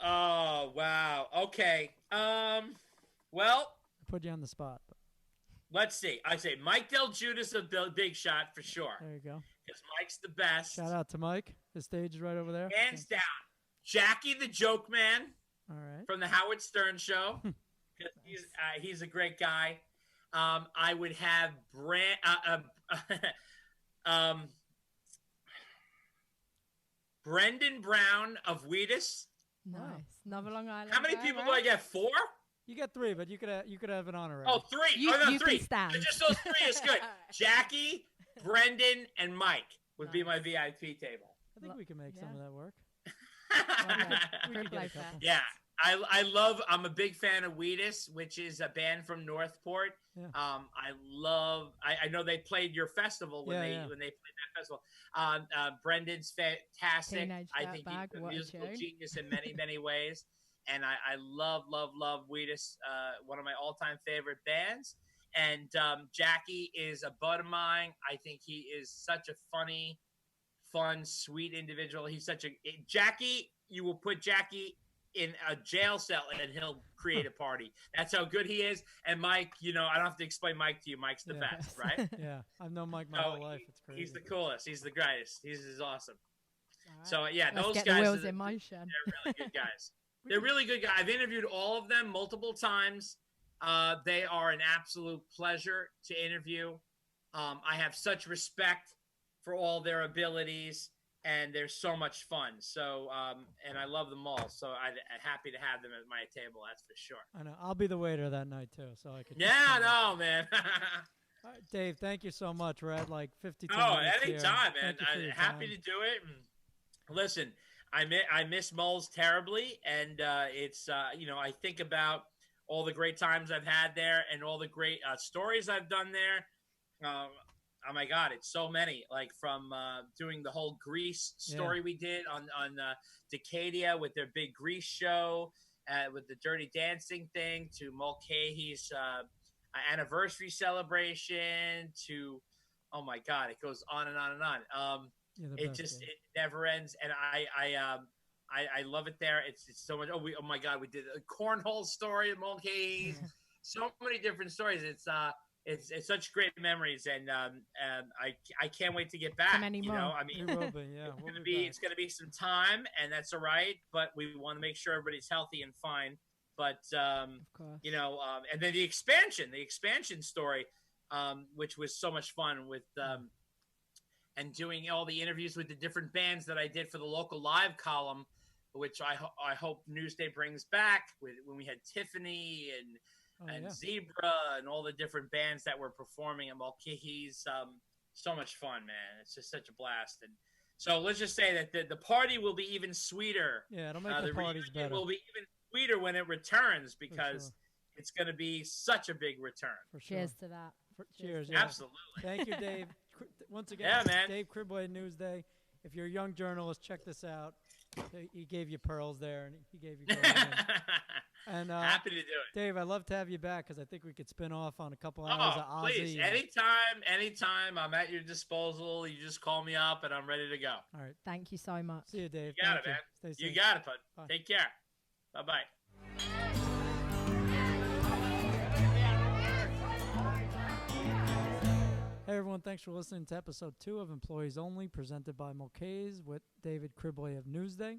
Oh, wow. Okay. Well, I put you on the spot. let's see. I say Mike Del Judas a big shot for sure. There you go. Because Mike's the best. Shout out to Mike. The stage is right over there. Hands down. Jackie the Joke Man. All right. From the Howard Stern Show. He's a great guy. I would have Brendan Brown of Wheatus. Nice. Another Long Island. How many guy, people right? do I get? 4? You get 3, but you could have an honorary. Oh, 3. You 3. can stand. Just those 3 is good. Jackie, Brendan, and Mike would be my VIP table. I think we can make some of that work. We could play fair. Yeah. I'm a big fan of Wheatus, which is a band from Northport. Yeah. I know they played your festival when they played that festival. Brendan's fantastic. Teenage I think he's Dirtbag, a what a musical tune. genius in many, many ways. And I love Wheatus, one of my all-time favorite bands. And Jackie is a bud of mine. I think he is such a funny, fun, sweet individual. He's such a Jackie. You will put Jackie in a jail cell and he'll create a party. That's how good he is. And Mike, I don't have to explain Mike to you. Mike's the best, right? Yeah, I've known Mike my whole life. It's crazy. He's the coolest. He's the greatest. He's awesome. Right. So Let's those get guys, the wheels in motion. they're really good guys. They're really good guys. I've interviewed all of them multiple times. They are an absolute pleasure to interview. I have such respect for all their abilities, and they're so much fun. So, and I love them all. So I'm happy to have them at my table. That's for sure. I know. I'll be the waiter that night too, so I can. Yeah, no, man. All right, Dave, thank you so much. We're at like 52 Oh, minutes anytime, man. Thank you for I'm your happy time. to do it. And listen, I miss Moles terribly, and it's I think about all the great times I've had there and all the great stories I've done there. Oh my God, it's so many. Like from doing the whole Grease story we did on Decadia with their big Grease show, with the Dirty Dancing thing, to Mulcahy's anniversary celebration, to oh my God, it goes on and on and on. It never ends, and I love it there. It's so much. Oh my God, we did a cornhole story at Mulcahy's. So many different stories. It's such great memories, and I can't wait to get back. Many more. I mean, We will be, yeah. it's gonna be some time, and that's all right. But we want to make sure everybody's healthy and fine. But of course. and then the expansion story, which was so much fun with and doing all the interviews with the different bands that I did for the local live column, which I hope Newsday brings back when we had Tiffany and Zebra and all the different bands that were performing at Mulcahy's. So much fun, man. It's just such a blast. And so let's just say that the party will be even sweeter. Yeah, it'll make the parties better. It will be even sweeter when it returns, because it's going to be such a big return. For sure. Cheers to that. Cheers. to Yeah. Absolutely. Thank you, Dave. Once again, Yeah, man. Dave Criblez, Newsday. If you're a young journalist, check this out. He gave you pearls there, and he gave you gold. And happy to do it. Dave, I'd love to have you back, because I think we could spin off on a couple hours of Ozzy. Please, anytime. I'm at your disposal. You just call me up, and I'm ready to go. All right. Thank you so much. See you, Dave. You got Thank it, man. Stay safe. You got it, bud. Bye. Take care. Bye-bye. Hey, everyone. Thanks for listening to episode 2 of Employees Only, presented by Mulcahy's with David Criblez of Newsday.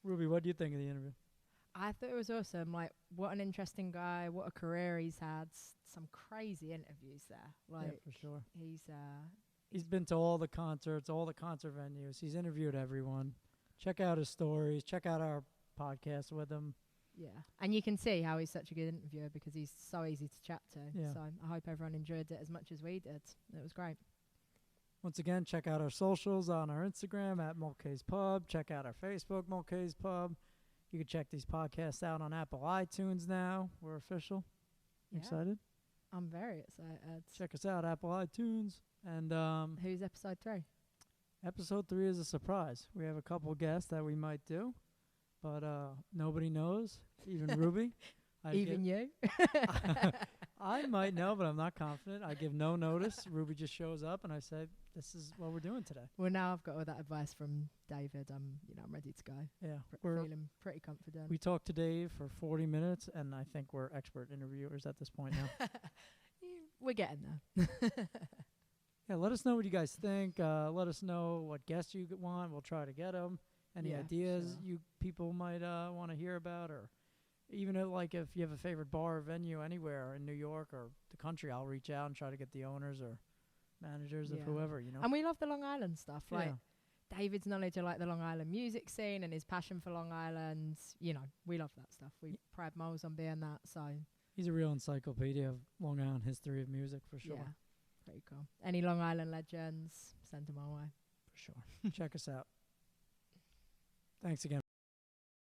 Ruby, what do you think of the interview? I thought it was awesome. Like, what an interesting guy. What a career he's had. Some crazy interviews there. Like, for sure. He's been to all the concerts, all the concert venues. He's interviewed everyone. Check out his stories. Check out our podcast with him. Yeah. And you can see how he's such a good interviewer, because he's so easy to chat to. Yeah. So I hope everyone enjoyed it as much as we did. It was great. Once again, check out our socials on our Instagram at Mulcahy's Pub. Check out our Facebook, Mulcahy's Pub. You can check these podcasts out on Apple iTunes now. We're official. Yeah. Excited? I'm very excited. Check us out, Apple iTunes. And who's episode 3? Episode 3 is a surprise. We have a couple guests that we might do, but nobody knows, even Ruby. Even you? I might know, but I'm not confident. I give no notice. Ruby just shows up, and I say, "This is what we're doing today." Well, now I've got all that advice from David. I'm ready to go. Yeah, we're feeling pretty confident. We talked to Dave for 40 minutes, and I think we're expert interviewers at this point now. We're getting there. Yeah, let us know what you guys think. Let us know what guests you want. We'll try to get them. Any ideas you people might want to hear about, or even if you have a favorite bar or venue anywhere in New York or the country, I'll reach out and try to get the owners or managers of whoever, And we love the Long Island stuff. Like David's knowledge of the Long Island music scene and his passion for Long Island. We love that stuff. We pride miles on being that. So he's a real encyclopedia of Long Island history of music for sure. Yeah, pretty cool. Any Long Island legends, send them our way. For sure. Check us out. Thanks again.